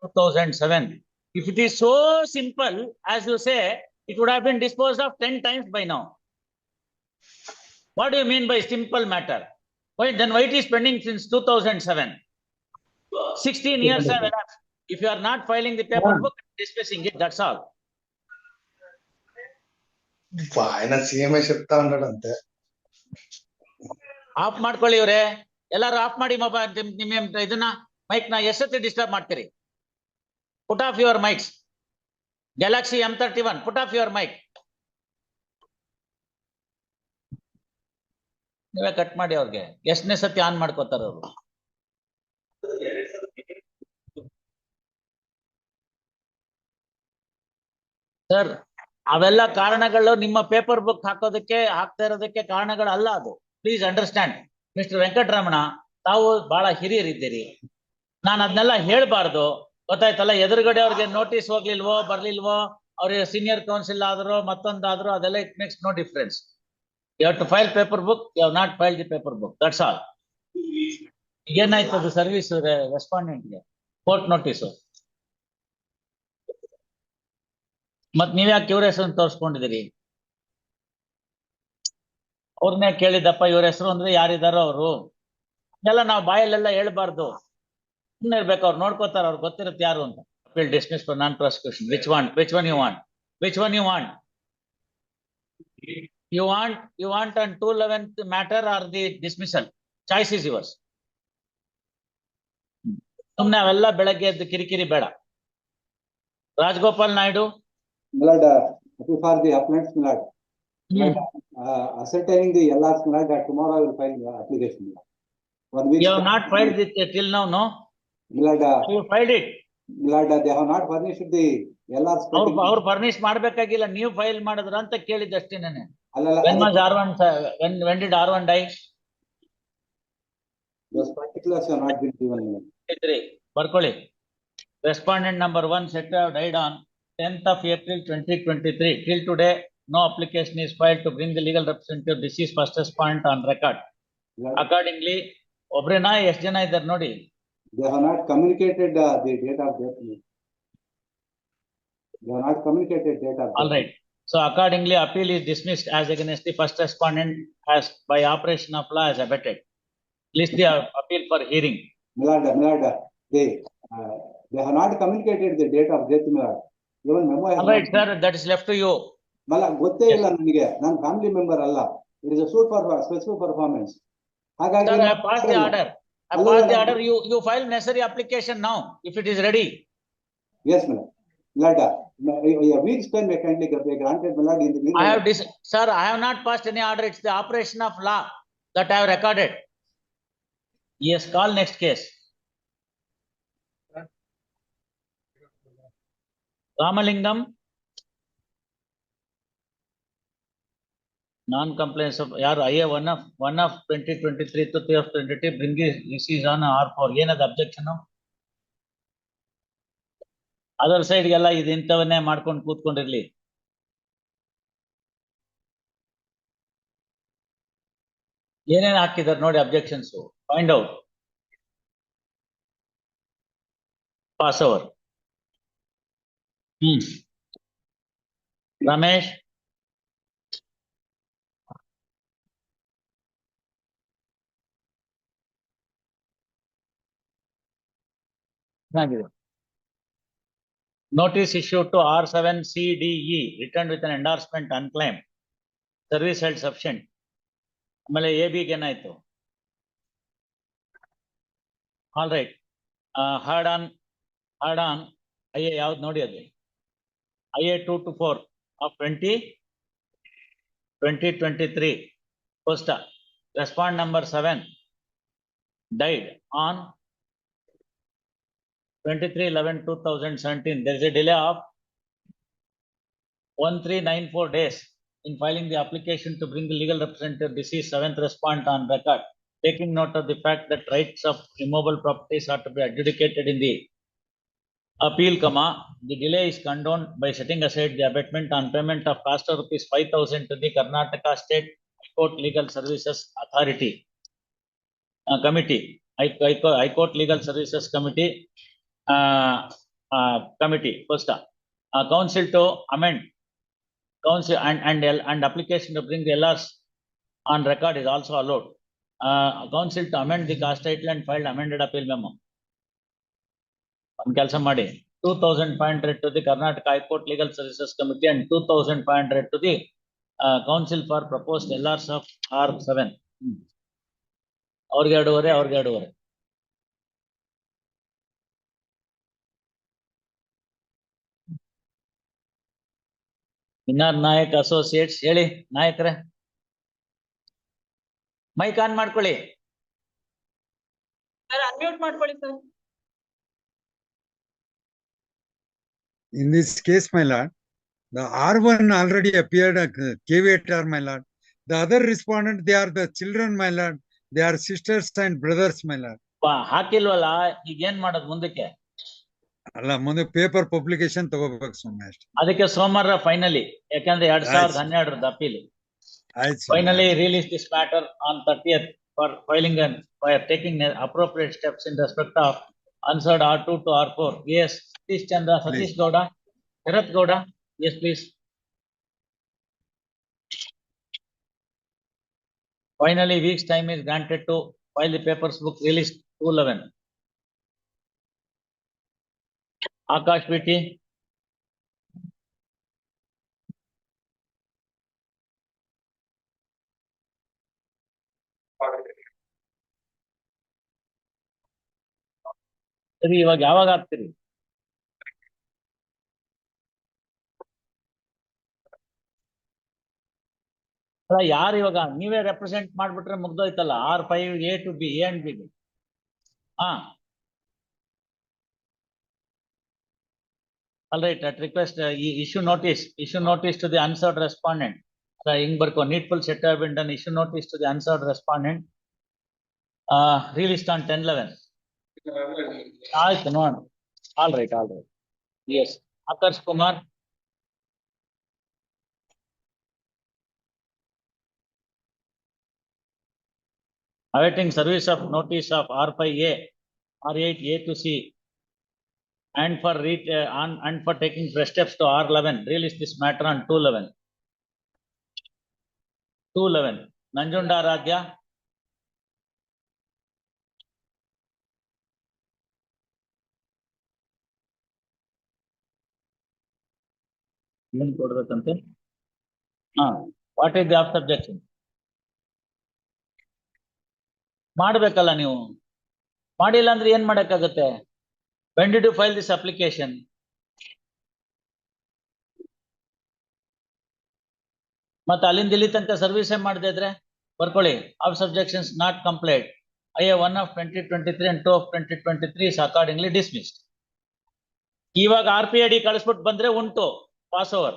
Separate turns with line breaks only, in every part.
2007. If it is so simple as you say, it would have been disposed of 10 times by now. What do you mean by simple matter? Why it is pending since 2007? 16 years have elapsed. If you are not filing the paper book, discussing it, that's all.
ఆయన సీఎంఏ చెప్తా ఉన్నాడు అంతే.
Of ಮಾಡ್ಕೊಳ್ಳಿ ಇವ್ರೆ, ಎಲ್ಲಾರು of ಮಾಡಿ mobile ನಿಮ್ಮ ಇದನ್ನ ಮೈಕ್ ನ ಎಷ್ಟೊತ್ತಿ ಡಿಸ್ಟರ್ಬ್ ಮಾಡ್ತೀರಿ? Put off your mics. Galaxy M31, put off your mic. ನೀವೇ ಕಟ್ ಮಾಡಿ ಅವ್ರಿಗೆ. ಎಷ್ಟನೇ ಸತಿ ಆನ್ ಮಾಡ್ಕೋತಾರ ಅವರು? ಸರ್, ಅವೆಲ್ಲ ಕಾರಣಗಳು ನಿಮ್ಮ ಪೇಪರ್ ಬುಕ್ ಹಾಕೋದಕ್ಕೆ ಹಾಕ್ತಾ ಇರೋದಕ್ಕೆ ಕಾರಣಗಳಲ್ಲ ಅದು. Please understand. ಮಿಸ್ಟರ್ ವೆಂಕಟರಮಣ, ತಾವು ಬಹಳ ಹಿರಿಯರಿದ್ದೀರಿ, ನಾನು ಅದನ್ನೆಲ್ಲ ಹೇಳ್ಬಾರ್ದು, ಗೊತ್ತಾಯ್ತಲ್ಲ? ಎದುರುಗಡೆ ಅವ್ರಿಗೆ ನೋಟಿಸ್ ಹೋಗ್ಲಿಲ್ವೋ ಬರ್ಲಿಲ್ವೋ, ಅವ್ರಿಗೆ ಸೀನಿಯರ್ ಕೌನ್ಸಿಲ್ ಆದ್ರೂ ಮತ್ತೊಂದಾದ್ರೂ ಅದೆಲ್ಲ it makes no difference. You have to file paper book, you have not file the paper book, that's all. ಏನಾಯ್ತು ಅದು ಸರ್ವಿಸ್ ರೆಸ್ಪಾಂಡೆಂಟ್ಗೆ ಕೋರ್ಟ್ ನೋಟಿಸು? ಮತ್ ನೀವ್ಯಾಕೆ ಇವ್ರ ಹೆಸರನ್ನು ತೋರಿಸ್ಕೊಂಡಿದ್ದೀರಿ? ಅವ್ರನ್ನೇ ಕೇಳಿದಪ್ಪ, ಇವ್ರ ಹೆಸರು ಅಂದ್ರೆ ಯಾರಿದಾರೋ ಅವರು ಎಲ್ಲ ನಾವು ಬಾಯಲ್ಲೆಲ್ಲ ಹೇಳ್ಬಾರ್ದು, ಸುಮ್ಮನೆ ಇರ್ಬೇಕು. ಅವ್ರು ನೋಡ್ಕೋತಾರ, ಅವ್ರು ಗೊತ್ತಿರುತ್ತೆ ಯಾರು ಅಂತ. Will dismiss for non prosecution. Which one you want? You want on 211th matter or the dismissal? Choice is yours. ಸುಮ್ನೆ ಅವೆಲ್ಲ ಬೆಳಗ್ಗೆ ಎದ್ದು ಕಿರಿಕಿರಿ ಬೇಡ. Rajagopal Naidu.
Milord, for the appellants, Milord, ascertaining the LRs, Milord, that tomorrow I will file the application.
You have not filed it till now, no?
Milord,
you filed it.
Milord, they have not furnished the LRs.
ಅವ್ರು furnish ಮಾಡ್ಬೇಕಾಗಿಲ್ಲ, ನೀವು file ಮಾಡಿದ್ರ ಅಂತ ಕೇಳಿದ್ದಷ್ಟೇ ನಾನು. When did R1 die?
Those particulars have not been given.
ಬರ್ಕೊಳ್ಳಿ. Respondent number 1 said to have died on 10th of April 2023. Till today, no application is filed to bring the legal representative. This is first point on record. Accordingly, ಒಬ್ರೇನಾ ಎಷ್ಟು ಜನ ಇದ್ದಾರೆ ನೋಡಿ?
They have not communicated the date of death. They have not communicated date of death.
All right. So accordingly, appeal is dismissed as against the first respondent as by operation of law as abetted. List the appeal for hearing.
Milord, they have not communicated the date of death, Milord. Even memo.
All right, sir, that is left to you.
Mala gotte illa nanige, nan family member alla. It is a suit for specific performance.
Sir, I passed the order. You file necessary application now if it is ready.
Yes, Milord. Milord, a week's time may kindly be granted, Milord. In the meantime,
Sir, I have not passed any order. It's the operation of law that I have recorded. Yes, call next case. Ramalingam. Non-compliance of IA 1 of 2023 to 3 of 2023 bring this is on R4. ಏನದ objection? Other side ಗೆಲ್ಲ ಇದು ಇಂಥವನ್ನೇ ಮಾಡ್ಕೊಂಡು ಕೂತ್ಕೊಂಡಿರ್ಲಿ. ಏನೇನು ಹಾಕಿದಾರೆ ನೋಡಿ objections. Find out. Pass over. Ramesh. Notice issued to R7CDE returned with an endorsement unclaimed. Service held sufficient. ಆಮೇಲೆ AB ಗೆ ಏನಾಯ್ತು? All right. Hard on IA ಯಾವ್ದು ನೋಡಿ ಅದು? IA 2 to 4 of 2023. First, respond number 7 died on 23/11/2017. There is a delay of 1394 days in filing the application to bring the legal representative. This is 7th respondent on record. Taking note of the fact that rights of immobile properties are to be adjudicated in the appeal, the delay is condoned by setting aside the abatement on payment of cost of rupees 5,000 to the Karnataka State High Court Legal Services Authority Committee, High Court Legal Services Committee, committee, first, council to amend, council and application to bring the LRs on record is also allowed. Council to amend the cast title and filed amended appeal memo. On ಕೆಲಸ ಮಾಡಿ 2,500 to the Karnataka High Court Legal Services Committee and 2,500 to the Council for proposed LRs of R7. ಅವ್ರಿಗೆ 2.5 ಇನ್ನಾರ್ Nayak associates ಹೇಳಿ ನಾಯಕರೇ, mic on ಮಾಡ್ಕೊಳ್ಳಿ.
Sir unmute ಮಾಡ್ಕೊಳ್ಳಿ sir.
In this case, my lord, the R1 already appeared caveator, my lord. The other respondent, they are the children, my lord. They are sisters and brothers, my lord.
ಹಾಕಿಲ್ವಲ್ಲ, ಈಗ ಏನ್ ಮಾಡೋದು ಮುಂದಕ್ಕೆ?
ಅಲ್ಲ, ಮುಂದೆ paper publication ತಗೋಬೇಕು ಸ್ವಾಮಿ ಅಷ್ಟೇ.
ಅದಕ್ಕೆ ಸೋಮವಾರ ಫೈನಲಿ, ಯಾಕಂದ್ರೆ 2012 ಅಪೀಲ್.
ಆಯ್ತು.
Finally release this matter on 30th for filing and for taking appropriate steps in respect of answered R2 to R4. Yes, Satish Chandra, Satish Gowda, Sharath Gowda, yes please. Finally, week's time is granted to file the papers book released 2/11. Akash PT. ಸರಿ, ಇವಾಗ ಯಾವಾಗ ಆಗ್ತೀರಿ? ಅಲ್ಲ, ಯಾರು ಇವಾಗ ನೀವೇ represent ಮಾಡ್ಬಿಟ್ರೆ ಮುಗ್ದೋಯ್ತಲ್ಲ. R5 A to B, A and B. All right, at request, issue notice to the answered respondent. ಹಿಂಗ್ ಬರ್ಕೋ, needful set have been done, issue notice to the answered respondent. Released on 10/11. ಆಯ್ತು ನೋಡೋಣ. All right. Yes, Akash Kumar. Awaiting service of notice of R5A, R8A to C, and for taking fresh steps to R11. Release this matter on 2/11. 2/11. Nanjunda Radhya. ಏನ್ ಕೊಡ್ಬೇಕಂತೆ? What is the of subjection? ಮಾಡ್ಬೇಕಲ್ಲ ನೀವು. ಮಾಡಿಲ್ಲ ಅಂದ್ರೆ ಏನ್ ಮಾಡಕ್ಕಾಗತ್ತೆ? When did you file this application? ಮತ್ತೆ ಅಲ್ಲಿಂದ ಇಲ್ಲಿ ತನಕ ಸರ್ವಿಸ್ ಮಾಡದೇ ಇದ್ರೆ ಬರ್ಕೊಳ್ಳಿ. Of subjections not complete. IA 1 of 2023 and 2 of 2023 is accordingly dismissed. ಇವಾಗ RPID ಕಳಿಸ್ಬಿಟ್ಟು ಬಂದ್ರೆ ಉಂಟು ಪಾಸ್ ಓವರ್.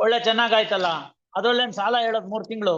ಒಳ್ಳೆ ಚೆನ್ನಾಗಾಯ್ತಲ್ಲ, ಅದೊಳ್ಳೆ ಸಾಲ ಹೇಳೋದು 3 ತಿಂಗಳು.